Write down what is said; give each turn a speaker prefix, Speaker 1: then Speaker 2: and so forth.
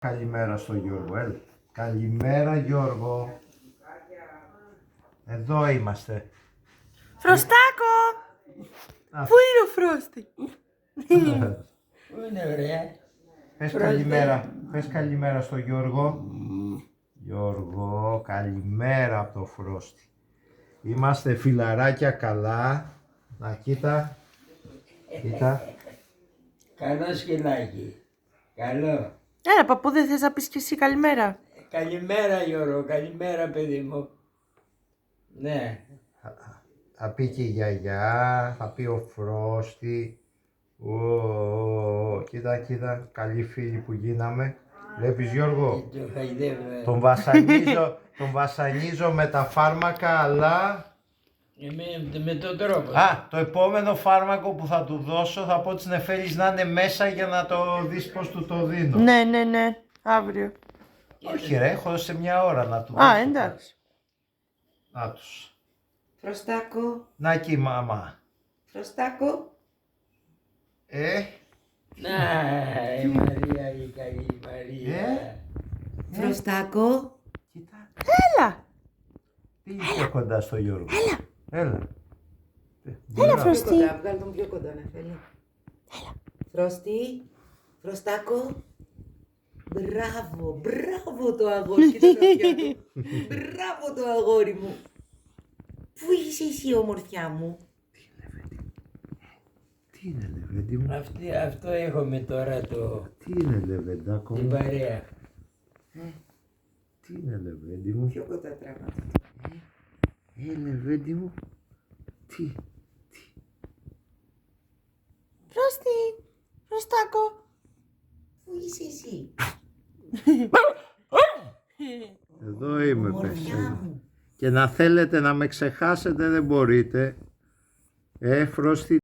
Speaker 1: Καλημέρα στο Γιώργο, έλα. Καλημέρα Γιώργο. Εδώ είμαστε.
Speaker 2: Φροστάκο! Πού είναι ο Φρόστη?
Speaker 3: Πού είναι ωραία.
Speaker 1: Πες καλημέρα στο Γιώργο. Γιώργο, καλημέρα από το Φρόστη. Είμαστε φιλαράκια καλά. Να κοίτα. Κοίτα.
Speaker 3: Καλό σκυλάκι. Καλό.
Speaker 2: Έλα παππού, δεν θες να πεις κι εσύ καλημέρα?
Speaker 3: Καλημέρα Γιώργο, καλημέρα παιδί μου. Ναι.
Speaker 1: Θα πει και η γιαγιά, θα πει ο Φρόστη. Κοίτα, καλοί φίλοι που γίναμε. Βλέπεις Γιώργο,
Speaker 3: Το χαϊδεύω.
Speaker 1: τον βασανίζω με τα φάρμακα, αλλά...
Speaker 3: Με τον τρόπο.
Speaker 1: Το επόμενο φάρμακο που θα του δώσω θα πω της Νεφέλης να είναι μέσα για να το δεις πως του το δίνω.
Speaker 2: Ναι, αύριο.
Speaker 1: Όχι ρε, έχω σε μια ώρα να του δώσω.
Speaker 2: Εντάξει.
Speaker 1: Να τους.
Speaker 4: Φροστάκο,
Speaker 1: Να εκεί μαμά.
Speaker 4: Φροστάκο.
Speaker 3: Να, η Μαρία, η καλή Μαρία.
Speaker 4: Φροστάκο.
Speaker 1: Κοίτα.
Speaker 2: Έλα!
Speaker 1: Πήγε πιο κοντά στο Γιώργο. Έλα.
Speaker 2: Έλα
Speaker 4: Πιο
Speaker 2: Φρωστή.
Speaker 4: κοντά, βγάλ' τον πιο κοντά να θέλει. Φρόστη, Φροστάκο. Μπράβο το αγόρι. Κοίτα τα αυτιά του. Μπράβο το αγόρι μου. Πού είσαι εσύ ομορφιά μου?
Speaker 1: Τι είναι λεβέντι μου.
Speaker 3: Αυτό έχουμε τώρα
Speaker 1: Τι είναι λεβεντάκο
Speaker 3: την
Speaker 1: μου.
Speaker 3: παρέα.
Speaker 1: Τι είναι λεβέντι μου.
Speaker 4: Πιο κοντά τράβα.
Speaker 1: Λεβέντι μου. Τι.
Speaker 2: Φρόστη! Φροστάκο!
Speaker 4: Πού είσαι εσύ?
Speaker 1: Εδώ είμαι
Speaker 4: Ομορφιά
Speaker 1: πες.
Speaker 4: μου.
Speaker 1: Και να θέλετε να με ξεχάσετε δεν μπορείτε. Φρόστη.